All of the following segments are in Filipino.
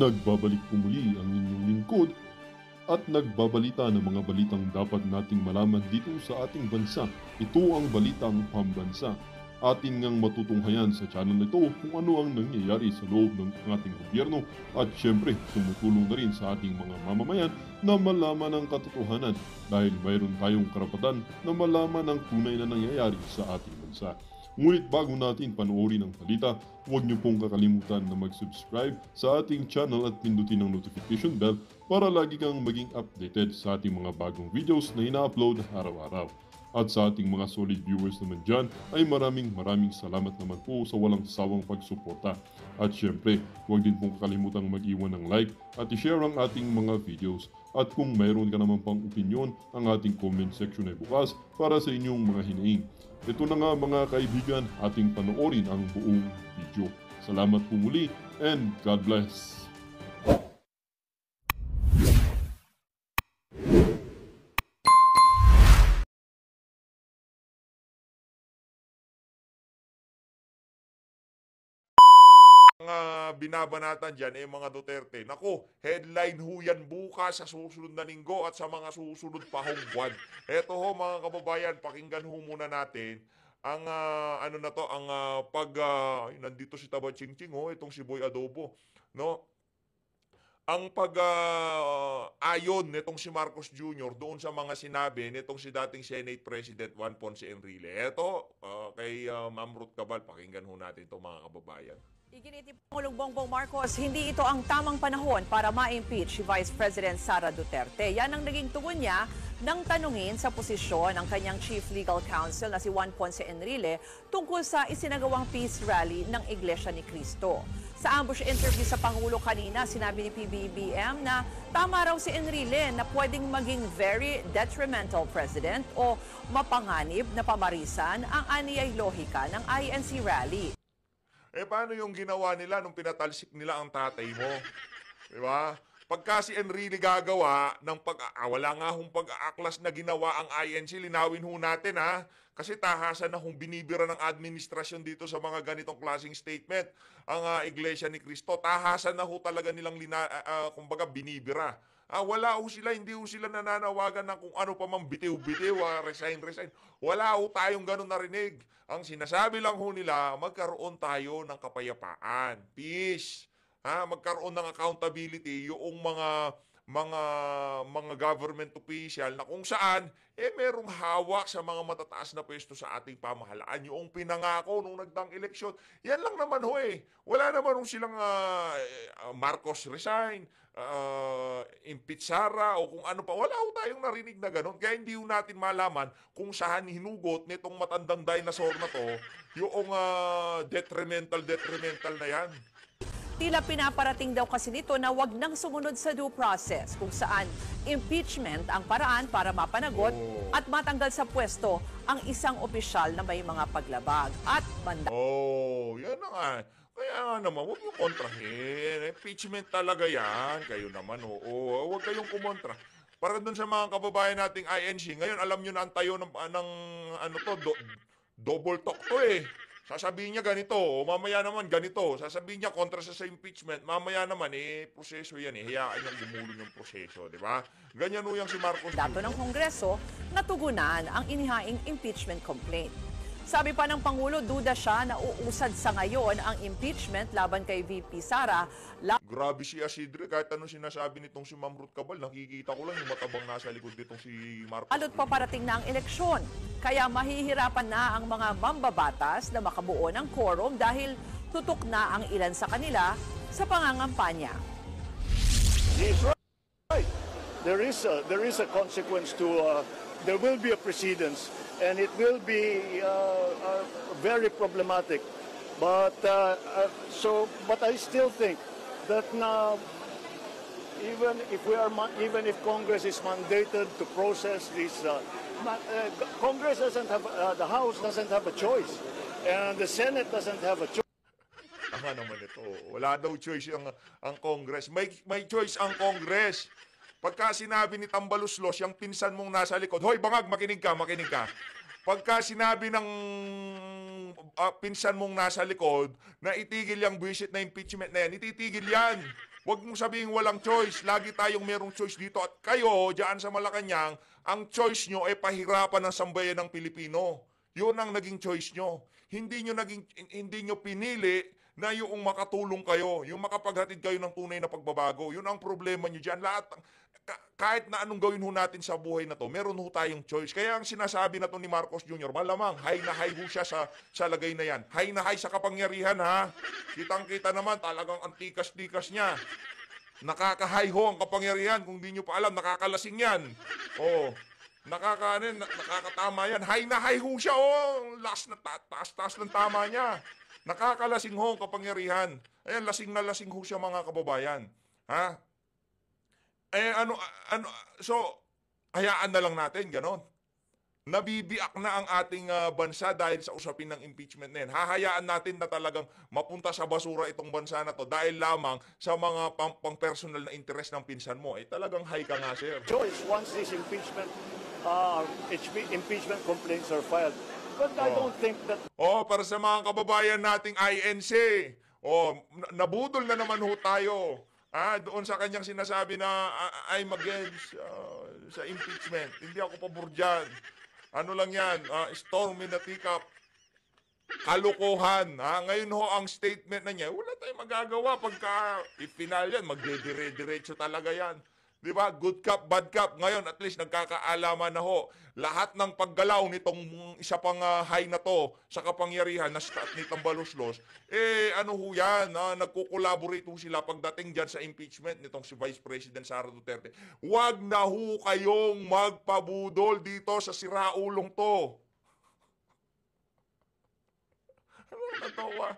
Nagbabalik po muli ang inyong lingkod at nagbabalita ng mga balitang dapat nating malaman dito sa ating bansa. Ito ang Balitang Pambansa. Atin ngang matutunghayan sa channel na ito kung ano ang nangyayari sa loob ng ating gobyerno at syempre tumutulong na rin sa ating mga mamamayan na malaman ang katotohanan dahil mayroon tayong karapatan na malaman ang tunay na nangyayari sa ating bansa. Ngunit bago natin panoorin ang balita, huwag niyo pong kakalimutan na mag-subscribe sa ating channel at pindutin ang notification bell para lagi kang maging updated sa ating mga bagong videos na ina-upload araw-araw. At sa ating mga solid viewers naman dyan ay maraming salamat naman po sa walang sawang pagsuporta. At syempre, huwag din pong kakalimutan mag-iwan ng like at i-share ang ating mga videos. At kung mayroon ka naman pang opinion, ang ating comment section ay bukas para sa inyong mga hinaing. Ito na nga mga kaibigan, ating panoorin ang buong video. Salamat po muli and God bless! Mga binabanatan dyan mga Duterte. Nako, headline ho yan bukas sa susunod na linggo at sa mga susunod pa hong buwan. Eto ho mga kababayan, pakinggan ho muna natin ang nandito si Taba Chingching itong si Boy Adobo, no? Ang ayon nitong si Marcos Jr. doon sa mga sinabi nitong si dating Senate President Juan Ponce Enrile. Eto, kay Ma'am Ruth Cabal, pakinggan ho natin itong mga kababayan. Iginit ni Pangulong Bongbong Marcos, hindi ito ang tamang panahon para ma-impeach si Vice President Sara Duterte. Yan ang naging tugon niya nang tanungin sa posisyon ng kanyang Chief Legal Counsel na si Juan Ponce Enrile tungkol sa isinagawang peace rally ng Iglesia ni Cristo. Sa ambush interview sa Pangulo kanina, sinabi ni PBBM na tama raw si Enrile na pwedeng maging very detrimental president o mapanganib na pamarisan ang aniyay lohika ng INC rally. Paano yung ginawa nila nung pinatalsik nila ang tatay mo? Diba? Pagka si Enrile gagawa ng wala nga hong pag-aaklas na ginawa ang INC, linawin ho natin ha. Kasi tahasan na hong binibira ng administrasyon dito sa mga ganitong klaseng statement. Ang Iglesia ni Cristo, tahasan na ho talaga nilang kumbaga binibira. Wala ho sila, hindi ho sila nananawagan ng kung ano pa mang bitiw-bitiw, resign. Wala ho tayong ganun narinig. Ang sinasabi lang ho nila, magkaroon tayo ng kapayapaan, peace. Magkaroon ng accountability yung mga government official na kung saan merong hawak sa mga matataas na pwesto sa ating pamahalaan. Yung pinangako nung nagdang eleksyon, yan lang naman ho Wala naman ho silang Marcos resign, impeach Sara o kung ano pa. Wala ho tayong narinig na ganun. Kaya hindi ho natin malaman kung saan hinugot nitong matandang dinosaur na to yung detrimental na yan. Tila pinaparating daw kasi nito na wag nang sumunod sa due process kung saan impeachment ang paraan para mapanagot at matanggal sa pwesto ang isang opisyal na may mga paglabag at banda. Yan na nga. Kaya nga naman, huwag yung kontrahin. Impeachment talaga yan. Kayo naman, huwag kayong kumontra. Para dun sa mga kababayan nating INC, ngayon alam nyo na ang tayo ng double talk to Sasabihin niya ganito, mamaya naman ganito. Sasabihin niya kontra sa impeachment, mamaya naman proseso yan hayaan niyang gumulong yung proseso, di ba? Ganyan ho yung si Marcos. Dato ng Kongreso, natugunan ang inihaing impeachment complaint. Sabi pa ng Pangulo, duda siya na uusad sa ngayon ang impeachment laban kay VP Sara. Grabe si Isidre, kahit anong sinasabi nitong si Ma'am Ruth Cabal, nakikita ko lang yung matabang nasa likod nitong si Marcos. Alot pa parating na ang eleksyon, kaya mahihirapan na ang mga mambabatas na makabuo ng quorum dahil tutok na ang ilan sa kanila sa pangangampanya. He's right. There is a consequence to there will be a precedence, and it will be very problematic. But I still think that now, even if Congress is mandated to process this, Congress doesn't have the House doesn't have a choice, and the Senate doesn't have a choice. Tama naman ito. Wala daw choice ang Congress. May choice ang Congress. Pagka sinabi ni Tambaluslos, yung pinsan mong nasa likod, hoy bangag, makinig ka. Pagka sinabi ng pinsan mong nasa likod na itigil yung buwisit na impeachment na yan, ititigil yan. Huwag mong sabihin walang choice. Lagi tayong merong choice dito. At kayo, dyan sa Malacanang, ang choice nyo ay pahirapan ng sambayan ng Pilipino. Yun ang naging choice nyo. Hindi nyo pinili na yung makatulong kayo, yung makapaghatid kayo ng tunay na pagbabago. Yun ang problema nyo dyan. Kahit na anong gawin ho natin sa buhay na to, meron ho tayong choice. Kaya ang sinasabi na to ni Marcos Jr., malamang, high na high ho siya sa lagay na yan. High na high sa kapangyarihan, ha? Kitang-kita naman, talagang antikas-tikas niya. Nakaka-high ho ang kapangyarihan. Kung di nyo pa alam, nakakalasing yan. Oh, nakakatama yan. High na high ho siya, oh. Last na taas-taas ng tama niya. Nakakalasing ho ang kapangyarihan. Ayan, lasing na lasing ho siya, mga kababayan. Ha? So, hayaan na lang natin, ganon. Nabibiak na ang ating bansa dahil sa usapin ng impeachment na yan. Hahayaan natin na talagang mapunta sa basura itong bansa na to dahil lamang sa mga pang-personal na interest ng pinsan mo. Talagang high ka nga, sir. Choice once these impeachment complaints are filed. But I don't think that Para sa mga kababayan nating INC, nabudol na naman ho tayo. Doon sa kanyang sinasabi na I'm against sa impeachment. Hindi ako pabor dyan. Ano lang yan, storm in the teacup. Kalukuhan. Ngayon ho ang statement na niya, wala tayong magagawa pagka i-final yan, magdidire-diretso talaga yan. Di ba? Good cop, bad cop. Ngayon, at least nagkakaalaman na ho. Lahat ng paggalaw nitong isa pang high na to sa kapangyarihan na ni Tambaluslos, ano ho yan? Nagkukolaborate ho sila pagdating dyan sa impeachment nitong si Vice President Sara Duterte. Huwag na ho kayong magpabudol dito sa siraulong to. Ano natawa?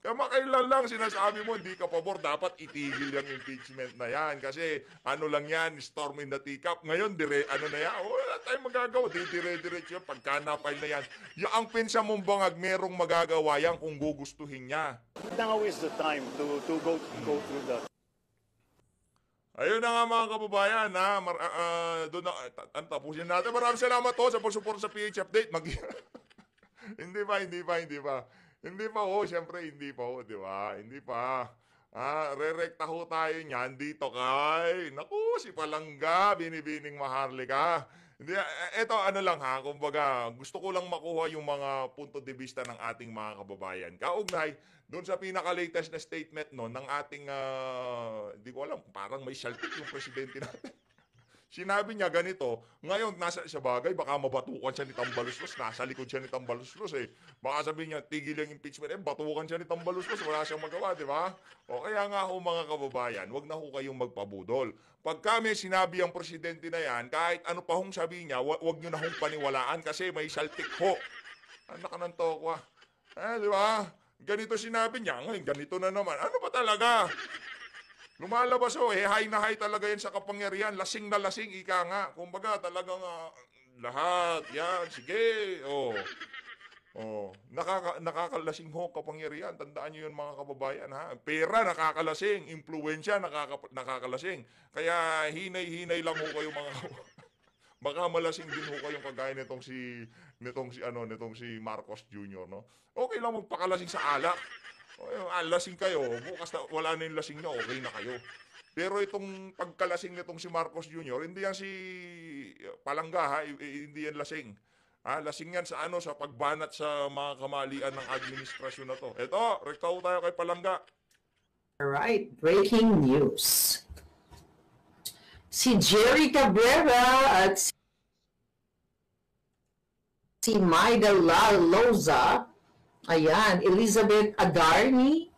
Kamakailan lang sinasabi mo, hindi ka pabor, dapat itigil yung impeachment na yan. Kasi ano lang yan, storm in the teacup. Ngayon, ano na yan, wala tayong magagawa. Dire-diretso yan, pagka na-file na yan. Ang pinsa mong bangag, merong magagawa yan kung gugustuhin niya. now is the time to go through that. Ayun na nga mga kababayan, doon na, tapusin natin. Maraming salamat po sa pagsupport sa PH Update. Hindi pa. Hindi pa ho, siyempre hindi pa ho, di ba? Hindi pa. Re-rekta ho tayo niyan dito kay, naku, si Palangga, binibining Maharlika. Hindi, eto ano lang ha, kumbaga, gusto ko lang makuha yung mga punto de vista ng ating mga kababayan. Kaugnay, doon sa pinaka-latest na statement no, ng ating, di ko alam, parang may saltik yung presidente natin. Sinabi niya ganito, ngayon nasa sa bagay, baka mabatukan siya ni Tambaluslos, nasa likod siya ni Tambaluslos eh. Baka sabihin niya, tigil yung impeachment, batukan siya ni Tambaluslos, wala siyang magawa, di ba? O kaya nga ho mga kababayan, wag na ho kayong magpabudol. Pag kami sinabi ang presidente na yan, kahit ano pa hong sabihin niya, wag nyo na hong paniwalaan kasi may saltik ho. Anak ng tokwa. Di ba? Ganito sinabi niya, ngayon ganito na naman. Ano ba talaga? Lumalabas high na high talaga yan sa kapangyarihan. Lasing na lasing, ika nga. Kumbaga talagang lahat, yan, sige. Nakakalasing ho kapangyarihan. Tandaan nyo yun mga kababayan, ha? Pera, nakakalasing. Impluensya, nakakalasing. Kaya hinay-hinay lang ho kayo mga baka malasing din ho kayong kagaya nitong si Marcos Jr., no? Okay lang magpakalasing sa alak. Lasing kayo, bukas na wala na yung lasing nyo, okay na kayo. Pero itong pagkalasing nitong si Marcos Jr., hindi yan si Palangga, ha? Hindi yan lasing. Lasing yan sa sa pagbanat sa mga kamalian ng administrasyon na to. Eto, rektaw tayo kay Palangga. Alright, breaking news. Si Jerry Cabrera at si Maida Loza, ayan, Elizabeth Adarni.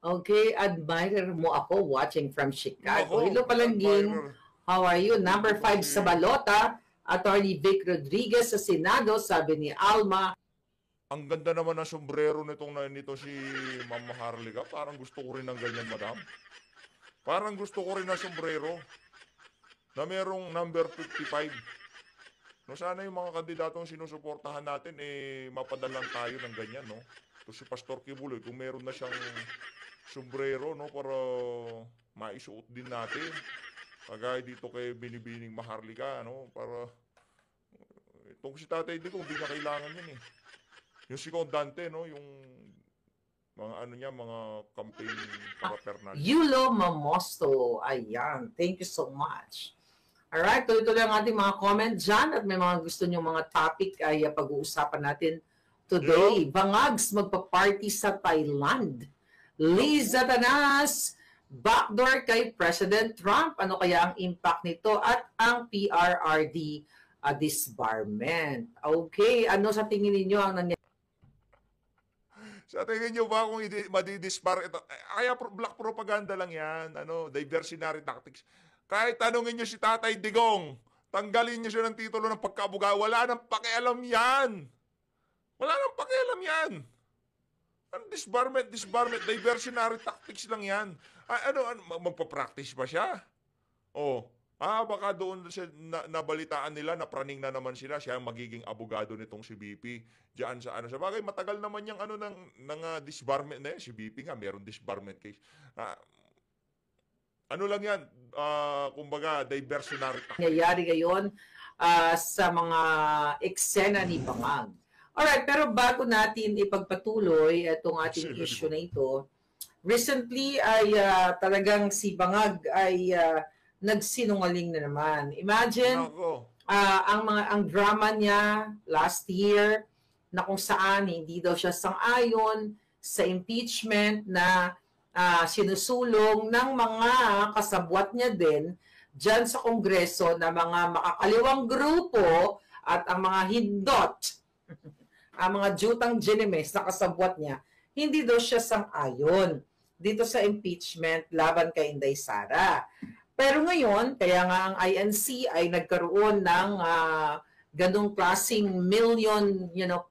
Okay, admirer mo ako watching from Chicago. Hello Palangging. How are you? Number 5 sa balota, Attorney Vic Rodriguez sa Senado, sabi ni Alma. Ang ganda naman ng sombrero nito si Ma'am Maharlika. Parang gusto ko rin ng ganyan, madam. Parang gusto ko rin ng sombrero na merong number 55. No, sana yung mga kandidatong sinusuportahan natin, mapadalan tayo ng ganyan, no? So, si Pastor Kibuloy, kung meron na siyang sombrero, no, para maisuot din natin. Kagaya dito kay Binibining Maharlika, no, para itong si Tatay Digong, hindi na kailangan yan, eh. Yung si Condante, no, yung Mga ano niya, mga campaign paraphernalia. Yulo Mamosto. Ayan. Thank you so much. Alright, tuloy-tuloy ang ating mga comment dyan at may mga gusto nyo mga topic ay pag-uusapan natin today. Bangags magpa-party sa Thailand. Liza Tanas, backdoor kay President Trump. Ano kaya ang impact nito at ang PRRD disbarment? Okay, ano sa tingin ninyo ang nangyayari? Sa tingin nyo ba kung madidispar ito? Kaya black propaganda lang yan. Diversionary tactics. Kahit tanungin nyo si Tatay Digong, tanggalin nyo siya ng titulo ng pagkabuga, wala nang pakialam yan. Wala nang pakialam yan. Ano disbarment, diversionary tactics lang yan. Magpa-practice ba siya? Baka doon nabalitaan nila, napraning na naman sila, siya ang magiging abogado nitong si BP. Diyan sa sa bagay, matagal naman yung ng disbarment na yan. Si BP nga, meron disbarment case. Ano lang yan, kumbaga, diversionary tactics. Nangyayari ngayon sa mga eksena ni Bangag. Alright, pero bago natin ipagpatuloy itong ating issue na ito, recently ay talagang si Bangag ay nagsinungaling na naman. Imagine, ang drama niya last year na kung saan hindi daw siya sang-ayon sa impeachment na sinusulong ng mga kasabwat niya din dyan sa Kongreso na mga makakaliwang grupo at ang mga hindot, ang mga jutang genimes na kasabwat niya, hindi daw siya sang-ayon dito sa impeachment laban kay Inday Sara. Pero ngayon, kaya nga ang INC ay nagkaroon ng ganong klaseng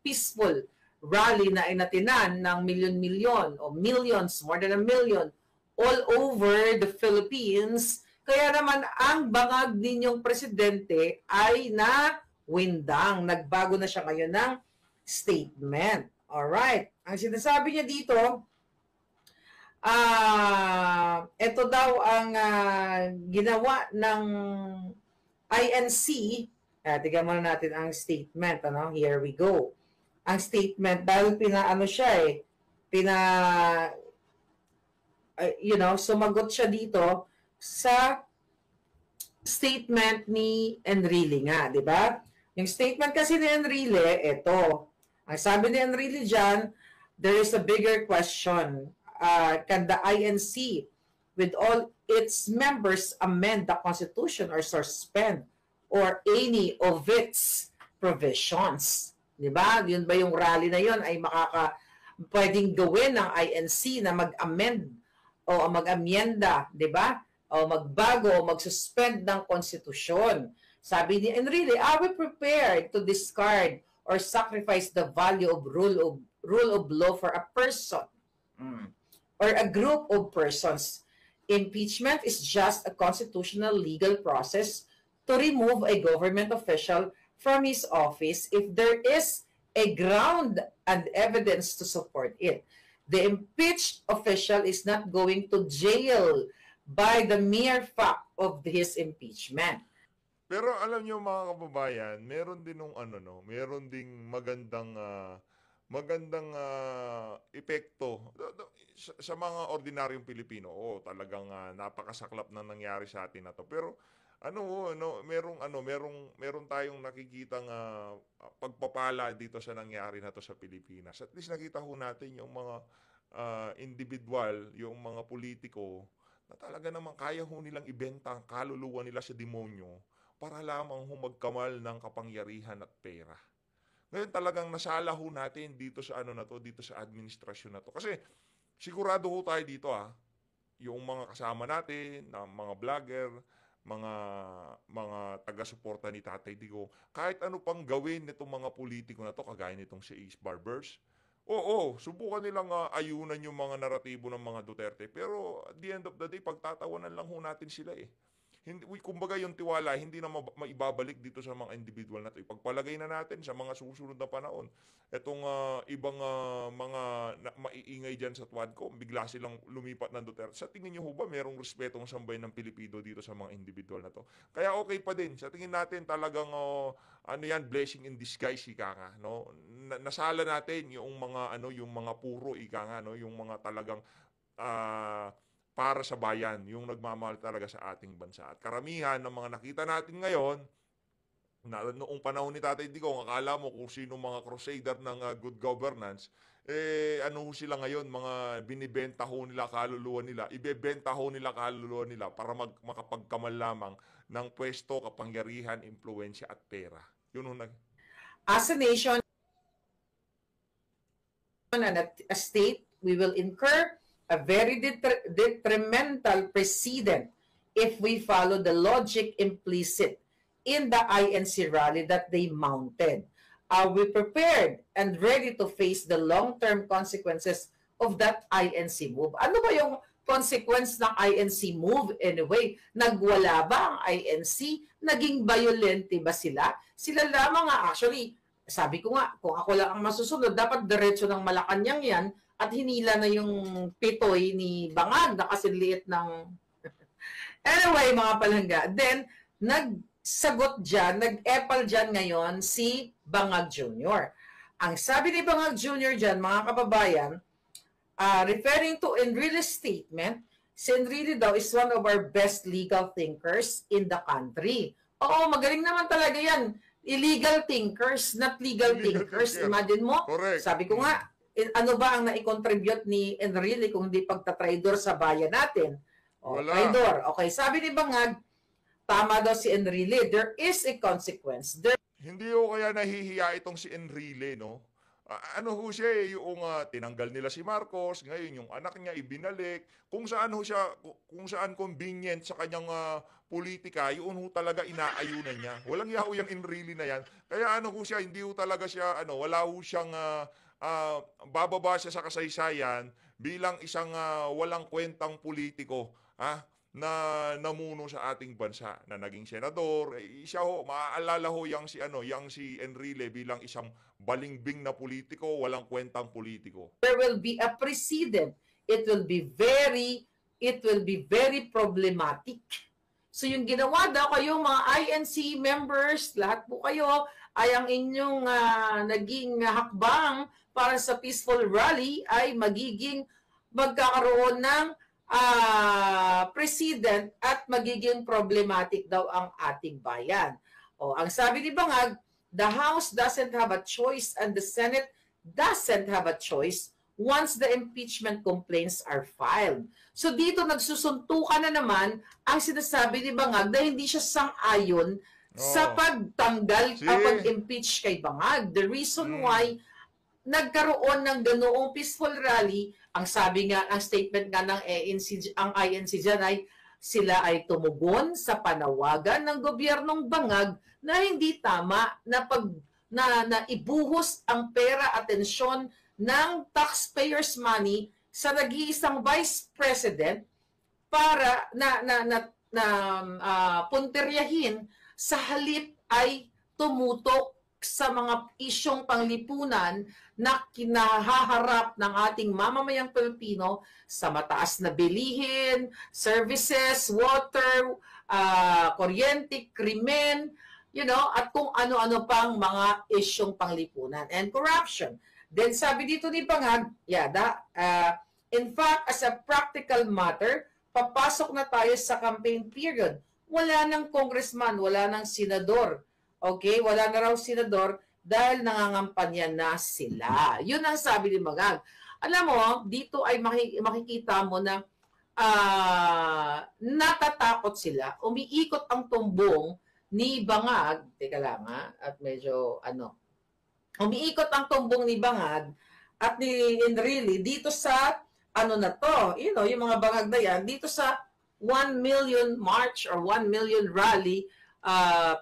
peaceful rally na inatinan ng milyon-milyon o millions, more than a million, all over the Philippines. Kaya naman ang bangag ninyong presidente ay nawindang. Nagbago na siya ngayon ng statement. Alright. Ang sinasabi niya dito, ito daw ang ginawa ng INC. Tignan muna natin ang statement. Here we go. Ang statement, dahil sumagot siya dito sa statement ni Enrile nga, di ba? Yung statement kasi ni Enrile, ito. Ang sabi ni Enrile dyan, there is a bigger question. Can the INC, with all its members, amend the Constitution or suspend or any of its provisions? Diba? Yun ba yung rally na yun ay pwedeng gawin ng INC na mag-amend o mag-amyenda, diba? O magbago o mag-suspend ng konstitusyon. Sabi ni Enrile, are we prepared to discard or sacrifice the value of rule of law for a person or a group of persons? Impeachment is just a constitutional legal process to remove a government official from his office if there is a ground and evidence to support it. The impeached official is not going to jail by the mere fact of his impeachment. Pero alam niyo mga kababayan, meron din meron ding magandang epekto sa mga ordinaryong Pilipino. Talagang napakasaklap na nangyari sa atin na to. Pero meron tayong nakikitang pagpapala dito sa nangyari na to sa Pilipinas. At least nakita ho natin yung mga individual, yung mga politiko na talaga naman kaya ho nilang ibenta ang kaluluwa nila sa demonyo para lamang magkamal ng kapangyarihan at pera. Ngayon talagang nasala ho natin dito sa dito sa administrasyon na to. Kasi sigurado ho tayo dito yung mga kasama natin, na mga vlogger, mga taga-suporta ni Tatay Digong, kahit ano pang gawin nitong mga politiko na to, kagaya nitong si Ace Barbers, subukan nilang ayunan yung mga naratibo ng mga Duterte. Pero at the end of the day, pagtatawanan lang ho natin sila kumbaga yung tiwala, hindi na maibabalik dito sa mga individual na to. Ipagpalagay na natin sa mga susunod na panahon. Itong ibang mga maiingay dyan sa Tuadco, bigla silang lumipat ng Duterte. Sa tingin nyo ho ba, merong respetong sambayan ng Pilipino dito sa mga individual na to? Kaya okay pa din. Sa tingin natin talagang, blessing in disguise, ika nga. No? nasala natin yung mga yung mga puro ika nga yung mga talagang para sa bayan, yung nagmamahal talaga sa ating bansa. At karamihan ng mga nakita natin ngayon na noong panahon ni Tatay Digong, akala mo kung sino mga crusader ng good governance, sila ngayon, mga binibenta ho nila kaluluwa nila, ibebenta ho nila kaluluwa nila para makapagkamal lamang ng pwesto, kapangyarihan, impluensya at pera. Yun ho As a nation and a state, we will incur a very detrimental precedent if we follow the logic implicit in the INC rally that they mounted. Are we prepared and ready to face the long-term consequences of that INC move? Ano ba yung consequence ng INC move anyway? Nagwala ba ang INC? Naging violente ba sila? Sila lamang nga actually, sabi ko nga, kung ako lang ang masusunod, dapat diretso ng Malacanang yan at hinila na yung pitoy ni Bangag na kasiliit ng... Anyway, mga palangga, then, nagsagot dyan, nag-epal dyan ngayon si Bangag Jr. Ang sabi ni Bangag Jr. dyan, mga kababayan, referring to Enrile's statement, si Enrile daw is one of our best legal thinkers in the country. Oo, magaling naman talaga yan. Illegal thinkers, not legal thinkers. Imagine mo, Correct. Sabi ko nga, ano ba ang nai-contribute ni Enrile kung hindi pagtatraidor sa bayan natin? Wala. Traidor. Okay, sabi ni Bangag, tama daw si Enrile. There is a consequence. Hindi ho kaya nahihiya itong si Enrile, no? Ano ho siya yung tinanggal nila si Marcos, ngayon yung anak niya ibinalik, kung saan ho siya, kung saan convenient sa kanyang politika, yun ho talaga inaayunan niya. Walang yaho yung Enrile na yan. Kaya ano ho siya, hindi ho talaga siya, wala ho siyang bababa siya sa kasaysayan bilang isang walang kwentang politiko, na namuno sa ating bansa, na naging senador. Siya ho, maaalala ho yang si Enrile bilang isang balingbing na politiko, walang kwentang politiko. There will be a precedent. It will be very problematic. So yung ginawa daw kayo mga INC members, lahat po kayo ay ang inyong naging hakbang para sa peaceful rally ay magkakaroon ng president at magiging problematic daw ang ating bayan. O, ang sabi ni Bangag, the House doesn't have a choice and the Senate doesn't have a choice once the impeachment complaints are filed. So dito nagsusuntukan na naman ang sinasabi ni Bangag na hindi siya sang-ayon sa pagtanggal pag-impeach kay Bangag. The reason why nagkaroon ng ganoong peaceful rally, ang sabi nga, ang statement nga ng INC dyan ay sila ay tumugon sa panawagan ng gobyernong Bangag na hindi tama na na ibuhos ang pera, atensyon ng taxpayers' money sa nag-iisang vice president para punteryahin sa halip ay tumutok sa mga isyong panglipunan na kinahaharap ng ating mamamayang Pilipino sa mataas na bilihin, services, water, kuryente, krimen, at kung ano-ano pang mga isyong panglipunan and corruption. Then sabi dito ni Bangag, in fact, as a practical matter, papasok na tayo sa campaign period. Wala ng congressman, wala ng senador. Okay, wala na raw senador dahil nangangampanya na sila. Yun ang sabi ni Bangag. Alam mo, dito ay makikita mo na natatakot sila. Umiikot ang tumbong ni Bangag. Teka lang at medyo umiikot ang tumbong ni Bangag at ni Enrile dito sa na to. Yung mga Bangag na yan, dito sa 1 million march or 1 million rally,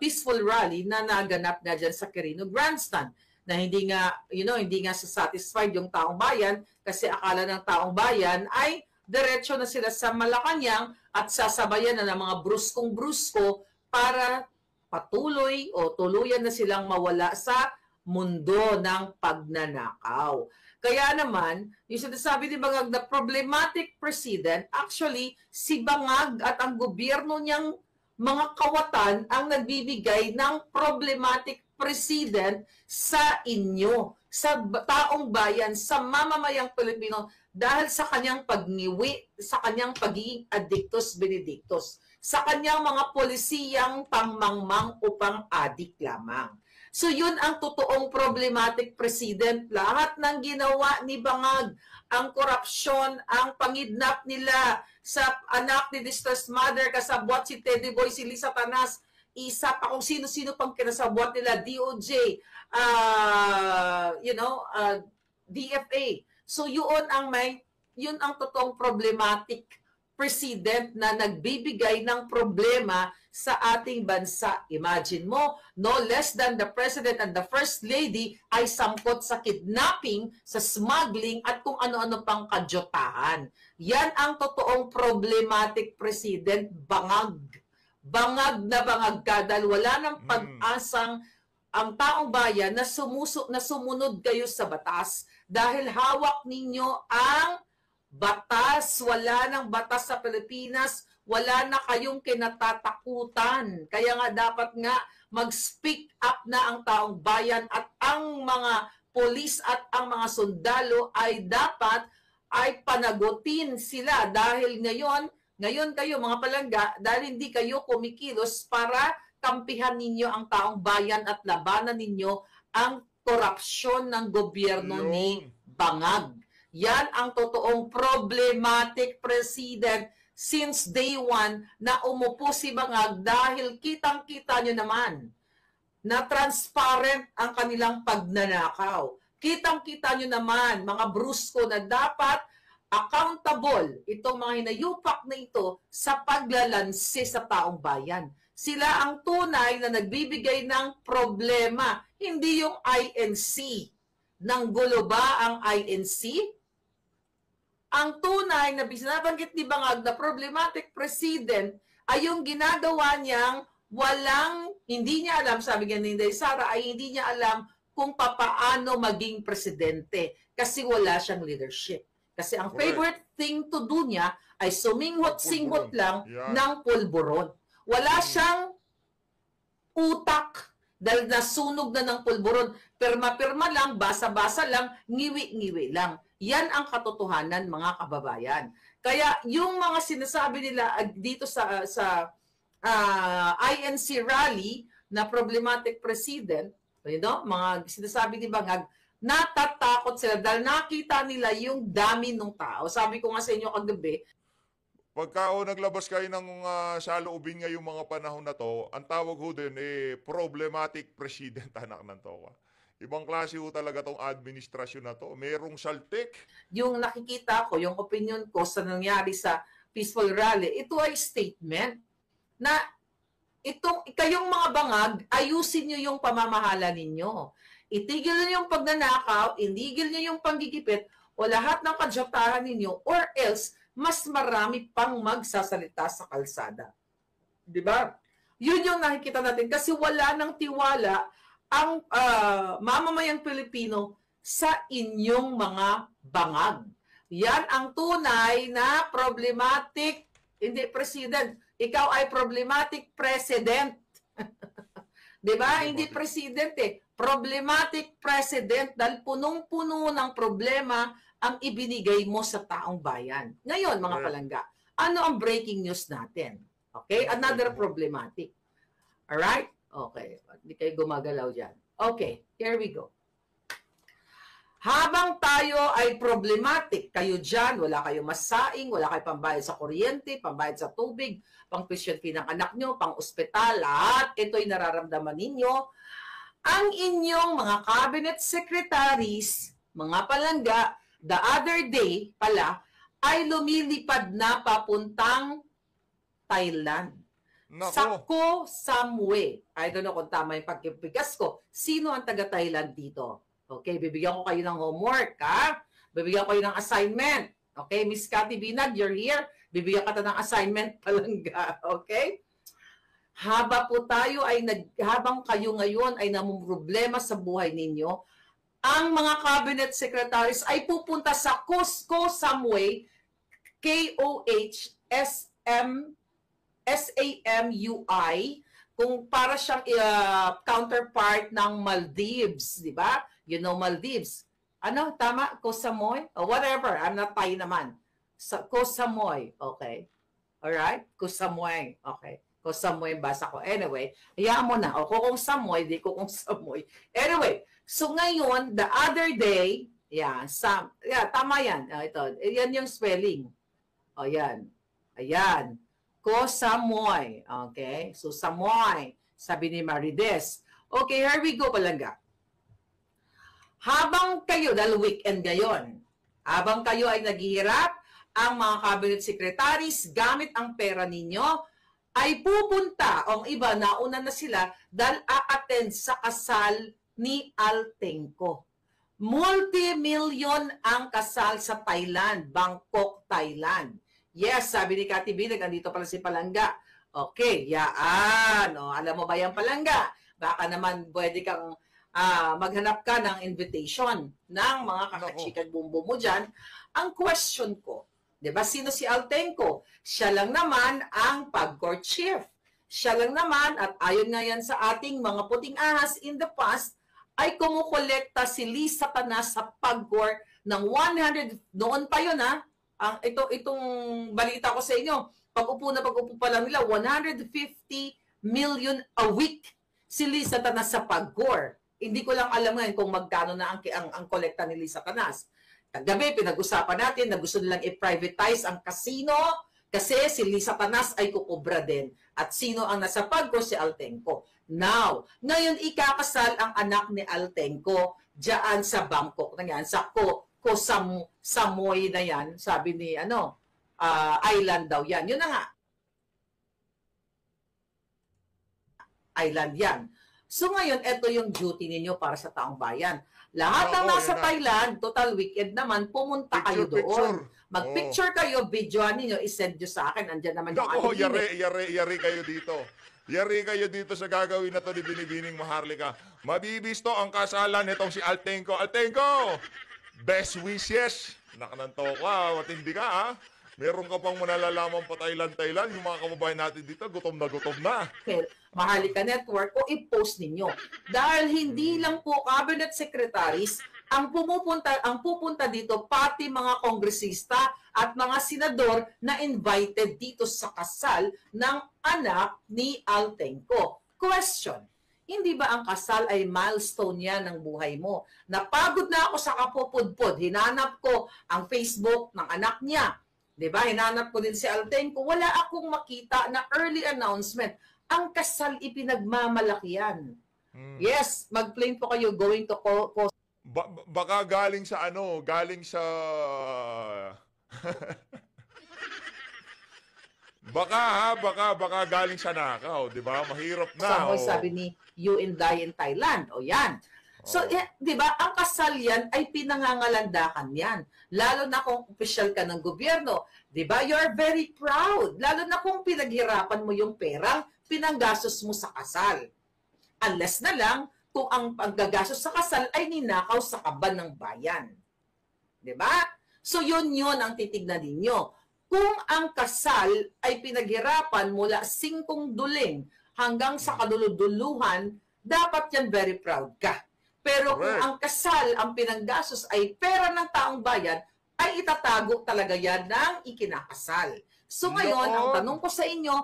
peaceful rally na naganap nga dyan sa Quirino Grandstand na hindi nga satisfied yung taong bayan kasi akala ng taong bayan ay diretso na sila sa Malacanang at sasabayan na ng mga bruskong-brusko para patuloy o tuluyan na silang mawala sa mundo ng pagnanakaw. Kaya naman, yung sinasabi ni Bangag na problematic president, actually, si Bangag at ang gobyerno niyang mga kawatan ang nagbibigay ng problematic president sa inyo, sa taong bayan, sa mamamayang Pilipino dahil sa kanyang pagngiwi, sa kanyang pagiging addictus benedictus, sa kanyang mga polisiyang pangmangmang o pang-adik lamang. So yun ang totoong problematic president. Lahat ng ginawa ni Bangag, ang korupsyon, ang pangidnap nila sa anak ni Distress Mother, kasabwat si Teddy Boy, si Lisa Tanas, isa pa kung sino-sino pang kinasabwat nila, DOJ, DFA. So yun ang totoong problematic president na nagbibigay ng problema sa ating bansa. Imagine mo, no less than the president and the first lady ay sangkot sa kidnapping, sa smuggling, at kung ano-ano pang kadyotahan. Yan ang totoong problematic president, Bangag. Bangag na bangag ka dahil wala ng pag-asang ang taong bayan na sumunod kayo sa batas dahil hawak ninyo ang batas. Wala ng batas sa Pilipinas, wala na kayong kinatatakutan. Kaya nga dapat nga mag-speak up na ang taong bayan at ang mga polis at ang mga sundalo ay dapat ay panagutin sila dahil ngayon kayo mga palangga, dahil hindi kayo kumikilos para kampihan ninyo ang taong bayan at labanan ninyo ang korupsyon ng gobyerno ni Bangag. Yan ang totoong problematic president since day one na umupo si Bangag dahil kitang-kita nyo naman na transparent ang kanilang pagnanakaw. Kitang-kita nyo naman, mga brusko, na dapat accountable itong mga hinayupak na ito sa paglalansi sa taong bayan. Sila ang tunay na nagbibigay ng problema, hindi yung INC. Nang gulo ba ang INC? Ang tunay na binabanggit ni Bangag na problematic president ay yung ginagawa niyang hindi niya alam, sabi nga ni Inday Sara, ay hindi niya alam kung papaano maging presidente kasi wala siyang leadership. Kasi ang favorite thing to do niya ay suminghot-singhot lang ng pulburon. Wala siyang utak dahil nasunog na ng pulburon. Pirma-pirma lang, basa-basa lang, ngiwi-ngiwi lang. Yan ang katotohanan, mga kababayan. Kaya yung mga sinasabi nila dito sa INC rally na problematic president, mga sinasabi ni Bangag, natatakot sila dahil nakita nila yung dami ng tao. Sabi ko nga sa inyo kagabi, pagka naglabas kayo ng saloobin ngayong mga panahon na to, ang tawag ho din problematic president, anak ng toka. Ibang klase ho talaga tong administrasyon na to. Merong saltik. Yung nakikita ko, yung opinion ko sa nangyari sa peaceful rally, ito ay statement na kayong mga Bangag, ayusin nyo yung pamamahala ninyo. Itigil nyo yung pagnanakaw, inigil nyo yung panggigipit, o lahat ng kadyotahan ninyo, or else, mas marami pang magsasalita sa kalsada. Diba? Yun yung nakikita natin kasi wala ng tiwala ang mamamayang Pilipino sa inyong mga Bangag. Yan ang tunay na problematic, hindi president. Ikaw ay problematic president. Diba? Hindi president Problematic president dahil punong-puno ng problema ang ibinigay mo sa taong bayan. Ngayon, mga palangga, ano ang breaking news natin? Okay? Another problematic. Alright? Okay. Hindi kayo gumagalaw dyan. Okay. Here we go. Habang tayo ay problematic, kayo dyan, wala kayo masaing, wala kayo pambayad sa kuryente, pambayad sa tubig, pang tuition fee ng anak nyo, pang ospital, lahat ito'y nararamdaman ninyo. Ang inyong mga cabinet secretaries, mga palangga, the other day pala, ay lumilipad na papuntang Thailand. Nako. Sako Samwe. I don't know kung tama yung pagkipigas ko. Sino ang taga-Thailand dito? Okay, bibigyan ko kayo ng homework, ha? Bibigyan ko kayo ng assignment. Okay, Miss Cathy Binag, you're here. Bibigyan ka ng assignment palangga. Okay? Habang kayo ngayon ay namumroblema sa buhay ninyo, ang mga cabinet secretaries ay pupunta sa Cusco Samui, KOHSAMUI, kung para siyang counterpart ng Maldives, di ba? You know Maldives. Ano, tama? Koh Samui? Or whatever, I'm not Thai naman. Koh Samui, okay. Alright? Koh Samui, okay. Koh Samui basa ko. Anyway, hayaan mo na. O, kung Samui, di ko kung Samui. Anyway, so ngayon, the other day, tama yan. Ito, yan yung spelling. O, yan. Ayan. Koh Samui. Okay? So, Samui. Sabi ni Marides. Okay, here we go, palangga. Habang kayo, dahil weekend ngayon, habang kayo ay naghihirap, ang mga cabinet secretaries, gamit ang pera ninyo, ay pupunta, o iba, nauna na sila, dahil a-attend sa kasal ni Altenco. Multi-million ang kasal sa Thailand, Bangkok, Thailand. Yes, sabi ni Kati Binag, andito pala si Palangga. Okay, yaan. O, alam mo ba yan, Palangga? Baka naman pwede kang maghanap ka ng invitation ng mga kakachikan bumbo mo dyan. Ang question ko, di ba, sino si Altenco? Siya lang naman ang pag-court chief. Siya lang naman, at ayon nga yan sa ating mga puting ahas in the past, ay kumukolekta si Lisa Tanas sa pag-court ng 100, noon pa yun itong balita ko sa inyo, pag-upo pa lang nila, 150 million a week si Lisa Tanas sa pag-court. Hindi ko lang alam ngayon kung magkano na ang kolekta ni Lisa Tanas. Kagabi, pinag-usapan natin na gusto nilang i-privatize ang casino kasi si Lisa Tanas ay kukubra din. At sino ang nasa pag-court? Si Altenco. Now, ngayon ikakasal ang anak ni Altenco diyan sa Bangkok na yan, sa Koh Samui na yan, sabi ni island daw yan. Yun na nga. Island yan. So ngayon, ito yung duty ninyo para sa taong bayan. Lahat ng nasa Thailand, total weekend naman, pumunta kayo doon. Mag-picture kayo, videoan ninyo, isend nyo sa akin. Andiyan naman yung yari kayo dito. Yari kayo dito sa gagawin na to ni Binibining Maharlika. Mabibisto ang kasalan nitong si Altenco. Altenco! Best wishes! Nakananto ka, matindi ka ha. Meron ka pang manalalaman pa Thailand. Yung mga kababayan natin dito, gutom na. Maharlika Network o i-post ninyo. Dahil hindi lang po cabinet secretaries ang pupunta dito, pati mga kongresista at mga senador na invited dito sa kasal ng anak ni Altenco. Question, hindi ba ang kasal ay milestone yan ng buhay mo? Napagod na ako sa kapupudpod. Hinanap ko ang Facebook ng anak niya. Diba? Hinanap ko din si Altenco. Wala akong makita na early announcement. Ang kasal ipinagmamalaki yan. Yes, mag-plane po kayo going to baka galing sa baka galing sa nakaw, 'di ba? Mahirap na. Sabi ni You and Die in Thailand. O yan. So, 'di ba, ang kasal yan ay pinangangalandakan yan. Lalo na kung opisyal ka ng gobyerno, 'di ba? You are very proud. Lalo na kung pinaghirapan mo yung perang pinanggastos mo sa kasal. Unless na lang kung ang paggagastos sa kasal ay ninakaw sa kaban ng bayan. 'Di ba? So yun ang titignan ninyo. Kung ang kasal ay pinaghirapan mula 5 duling hanggang sa kaduluduluhan, dapat yan very proud ka. Pero kung ang kasal, ang pinanggastos ay pera ng taong bayan, ay itatago talaga yan ng ikinakasal. So ngayon, ang tanong ko sa inyo,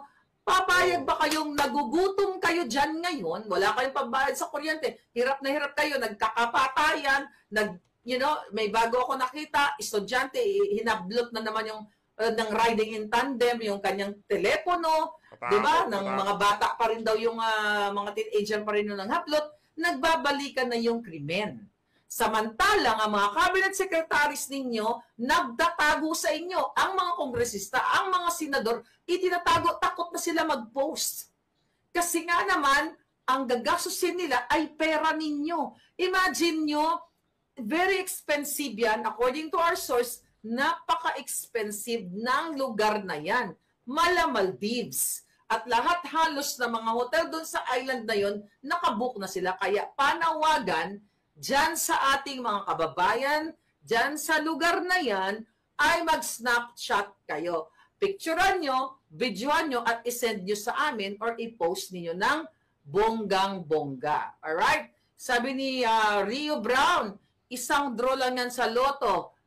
papayag ba kayong nagugutom kayo dyan ngayon? Wala kayong pambayad sa kuryente. Hirap na hirap kayo, nagkakapatayan, may bago ako nakita, estudyante, hinablot na naman yung ng riding in tandem, yung kanyang telepono, di ba? Ng mga bata pa rin daw yung mga teenager pa rin yung nanghablot, nagbabalikan na yung krimen. Samantalang ang mga cabinet secretaries ninyo, nagtatago sa inyo. Ang mga kongresista, ang mga senador, itinatago, takot na sila mag-post. Kasi nga naman, ang gagastusin nila ay pera ninyo. Imagine nyo, very expensive yan, according to our source, napaka-expensive ng lugar na yan. Maldives. At lahat halos na mga hotel doon sa island na yon, nakabook na sila. Kaya panawagan, dyan sa ating mga kababayan, dyan sa lugar na yan, ay mag-snapshot kayo. picturean nyo, videoan nyo, at isend nyo sa amin or i-post ninyo ng bonggang-bongga. Alright? Sabi ni Rio Brown, isang draw lang yan sa loto.